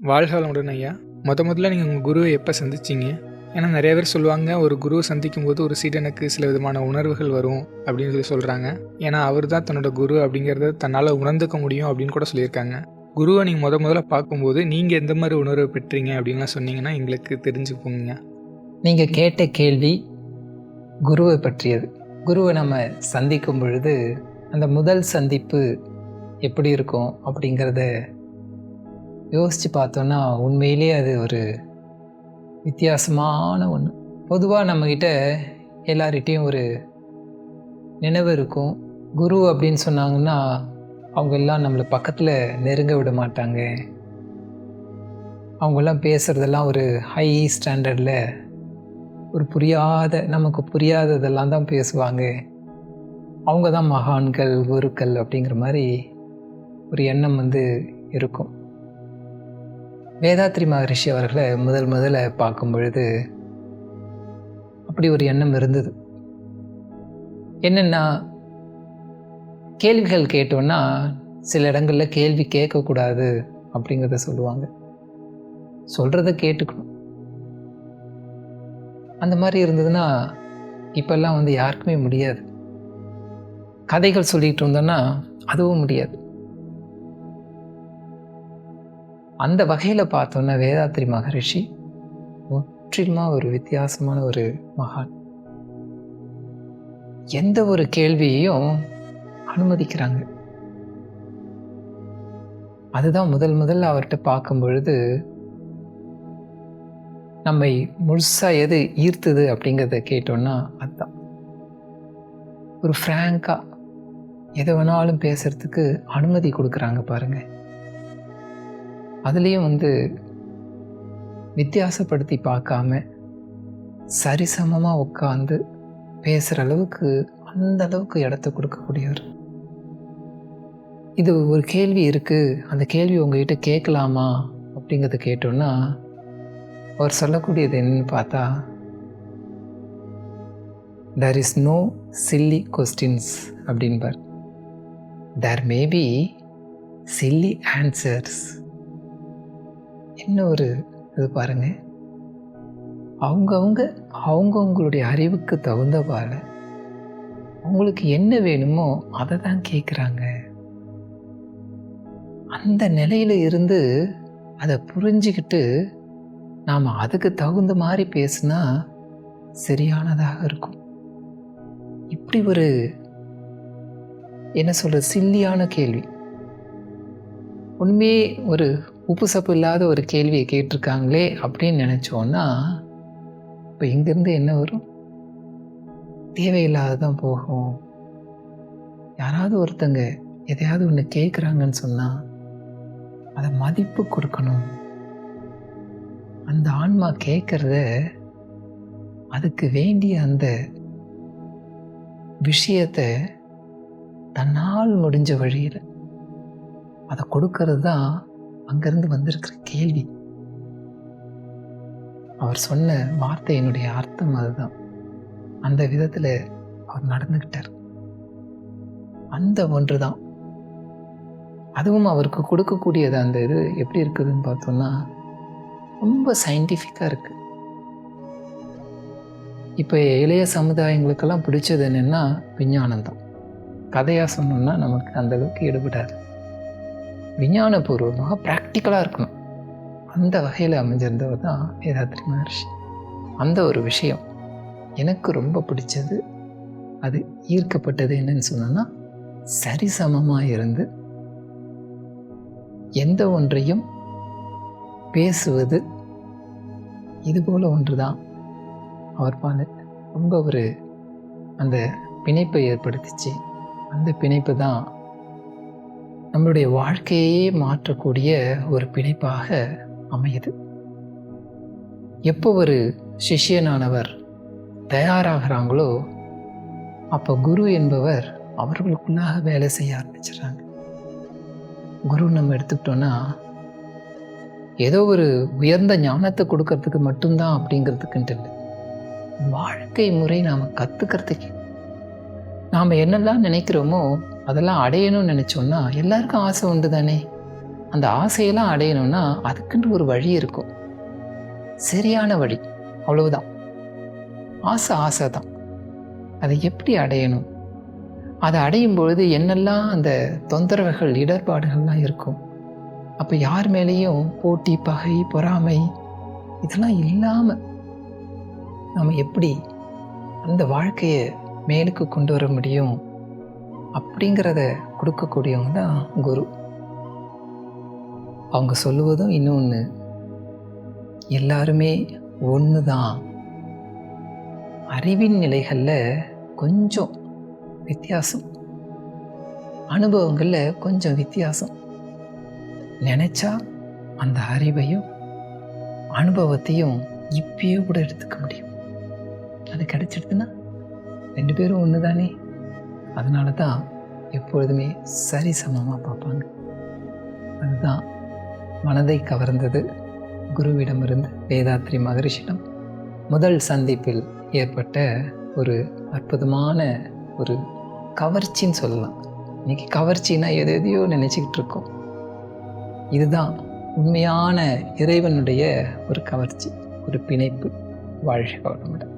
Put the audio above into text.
வாழ்க வளமுடன் ஐயா. முதல்ல நீங்கள் உங்கள் குருவை எப்போ சந்திச்சிங்க? ஏன்னா நிறைய பேர் சொல்லுவாங்க, ஒரு குருவை சந்திக்கும் போது ஒரு சீடனுக்கு சில விதமான உணர்வுகள் வரும் அப்படின்னு சொல்லி சொல்கிறாங்க. ஏன்னா அவர் தான் தன்னோட குரு அப்படிங்கிறத தன்னால் உணர்ந்துக்க முடியும் அப்படின்னு கூட சொல்லியிருக்காங்க. குருவை நீங்கள் முதல்ல பார்க்கும்போது நீங்கள் எந்த மாதிரி உணர்வை பெற்றீங்க அப்படின்லாம் சொன்னீங்கன்னா எங்களுக்கு தெரிஞ்சுப்போங்க. நீங்கள் கேட்ட கேள்வி குருவை பற்றியது. குருவை நம்ம சந்திக்கும் பொழுது அந்த முதல் சந்திப்பு எப்படி இருக்கும் அப்படிங்கிறத யோசித்து பார்த்தோன்னா உண்மையிலேயே அது ஒரு வித்தியாசமான ஒன்று. பொதுவாக நம்மக்கிட்ட எல்லார்கிட்டையும் ஒரு நினைவு இருக்கும். குரு அப்படின்னு சொன்னாங்கன்னா அவங்க எல்லாம் நம்மளை பக்கத்தில் நெருங்க விட மாட்டாங்க. அவங்கெல்லாம் பேசுகிறதெல்லாம் ஒரு ஹை ஸ்டாண்டர்டில் ஒரு நமக்கு புரியாததெல்லாம் தான் பேசுவாங்க. அவங்க தான் மகான்கள், குருக்கள் அப்படிங்கிற மாதிரி ஒரு எண்ணம் இருக்கும். வேதாத்ரி மகரிஷி அவர்களை முதல்ல பார்க்கும் பொழுது அப்படி ஒரு எண்ணம் இருந்தது. என்னென்னா, கேள்விகள் கேட்டோன்னா சில இடங்களில் கேள்வி கேட்கக்கூடாது அப்படிங்கிறத சொல்லுவாங்க. சொல்கிறத கேட்டுக்கணும். அந்த மாதிரி இருந்ததுன்னா இப்போல்லாம் யாருக்குமே முடியாது. கதைகள் சொல்லிகிட்டு இருந்தோன்னா அதுவும் முடியாது. அந்த வகையில் பார்த்தோன்னா வேதாத்ரி மகரிஷி முற்றிலுமாக ஒரு வித்தியாசமான ஒரு மகான். எந்த ஒரு கேள்வியையும் அனுமதிக்கிறாங்க. அதுதான் முதல்ல அவர்கிட்ட பார்க்கும் பொழுது நம்மை முழுசாக எது ஈர்த்தது அப்படிங்கிறத கேட்டோன்னா அதுதான். ஒரு ஃப்ராங்காக எதை வேணாலும் பேசுகிறதுக்கு அனுமதி கொடுக்குறாங்க பாருங்கள். அதுலேயும் வித்தியாசப்படுத்தி பார்க்காம சரிசமமாக உட்காந்து பேசுகிற அளவுக்கு அந்த அளவுக்கு இடத்த கொடுக்கக்கூடியவர். இது ஒரு கேள்வி இருக்குது, அந்த கேள்வி உங்ககிட்ட கேட்கலாமா அப்படிங்கிறத கேட்டோன்னா அவர் சொல்லக்கூடியது என்னன்னு பார்த்தா, there is no silly questions அப்படின்பார். there may be silly answers. என்ன ஒரு இது பாருங்க. அவங்கவுங்களுடைய அறிவுக்கு தகுந்தவாறு அவங்களுக்கு என்ன வேணுமோ அதை தான் கேட்குறாங்க. அந்த நிலையில இருந்து அதை புரிஞ்சுக்கிட்டு நாம் அதுக்கு தகுந்த மாதிரி பேசுனா சரியானதாக இருக்கும். இப்படி ஒரு என்ன சொல்ற சில்லியான கேள்வி, உண்மையே ஒரு உப்பு சப்பு இல்லாத ஒரு கேள்வியை கேட்டிருக்காங்களே அப்படின்னு நினச்சோன்னா இப்போ இங்கேருந்து என்ன வரும்? தேவையில்லாததான் போகும். யாராவது ஒருத்தங்க எதையாவது ஒன்று கேட்குறாங்கன்னு சொன்னால் அதை மதிப்பு கொடுக்கணும். அந்த ஆன்மா கேட்குறத அதுக்கு வேண்டிய அந்த விஷயத்தை தன்னால் முடிஞ்ச வழியில் அதை கொடுக்கறது தான் அங்கேருந்து வந்திருக்கிற கேள்வி. அவர் சொன்ன வார்த்தையினுடைய அர்த்தம் அதுதான். அந்த விதத்தில் அவர் நடந்துக்கிட்டார். அந்த ஒன்று தான். அதுவும் அவருக்கு கொடுக்கக்கூடியது அந்த இது எப்படி இருக்குதுன்னு பார்த்தோன்னா ரொம்ப சயின்டிஃபிக்காக இருக்குது. இப்போ இளைய சமுதாயங்களுக்கெல்லாம் பிடிச்சது என்னென்னா விஞ்ஞானம் தான். கதையாக சொன்னோம்னா நமக்கு அந்தளவுக்கு ஈடுபடாது. விஞ்ஞானபூர்வமாக ப்ராக்டிக்கலாக இருக்கணும். அந்த வகையில் அமைஞ்சிருந்தவர் தான் வேதாத்ரி மகர்ஷி. அந்த ஒரு விஷயம் எனக்கு ரொம்ப பிடிச்சது. அது ஈர்க்கப்பட்டது என்னன்னு சொன்னோன்னா, சரிசமமாக இருந்து எந்த ஒன்றையும் பேசுவது இதுபோல் ஒன்று தான் அவர் பால் ரொம்ப ஒரு அந்த பிணைப்பை ஏற்படுத்திச்சு. அந்த பிணைப்பு தான் நம்மளுடைய வாழ்க்கையே மாற்றக்கூடிய ஒரு பிணைப்பாக அமையுது. எப்போ ஒரு சிஷ்யனானவர் தயாராகிறாங்களோ அப்போ குரு என்பவர் அவர்களுக்குள்ளாக வேலை செய்ய ஆரம்பிச்சிடுறாங்க. குரு நம்ம எடுத்துக்கிட்டோன்னா ஏதோ ஒரு உயர்ந்த ஞானத்தை கொடுக்கறதுக்கு மட்டும்தான் அப்படிங்கிறதுக்குன்ட்டு இல்லை. வாழ்க்கை முறை நாம் கற்றுக்கிறதுக்கு நாம் என்னெல்லாம் நினைக்கிறோமோ அதெல்லாம் அடையணும்னு நினச்சோன்னா எல்லாருக்கும் ஆசை உண்டு தானே. அந்த ஆசையெல்லாம் அடையணும்னா அதுக்குன்னு ஒரு வழி இருக்கும், சரியான வழி, அவ்வளவுதான். ஆசை ஆசை தான். அதை எப்படி அடையணும், அதை அடையும் பொழுது என்னெல்லாம் அந்த தொந்தரவுகள் இடர்பாடுகள்லாம் இருக்கும். அப்போ யார் மேலேயும் போட்டி, பகை, பொறாமை இதெல்லாம் இல்லாமல் நம்ம எப்படி அந்த வாழ்க்கையை மேலுக்கு கொண்டு வர முடியும் அப்படிங்கிறத கொடுக்கக்கூடியவங்க தான் குரு. அவங்க சொல்லுவதும் இன்னொன்று, எல்லாருமே ஒன்று தான். அறிவின் நிலைகளில் கொஞ்சம் வித்தியாசம், அனுபவங்களில் கொஞ்சம் வித்தியாசம். நினச்சா அந்த அறிவையும் அனுபவத்தையும் இப்பயே கூட எடுத்துக்க முடியும். அது கிடைச்சிடுதுன்னா 2 பேரும் ஒன்று தானே. அதனால தான் எப்பொழுதுமே சரி சமமாக பார்ப்பாங்க. அதுதான் மனதை கவர்ந்தது குருவிடமிருந்து வேதாத்ரி மகரிஷிடம் முதல் சந்திப்பில் ஏற்பட்ட ஒரு அற்புதமான ஒரு கவர்ச்சின்னு சொல்லலாம். இன்னைக்கு கவர்ச்சின்னா எதையோ நினச்சிக்கிட்டு இருக்கோம். இதுதான் உண்மையான இறைவனுடைய ஒரு கவர்ச்சி, ஒரு பிணைப்பு. வாழ்க வளமுடன்.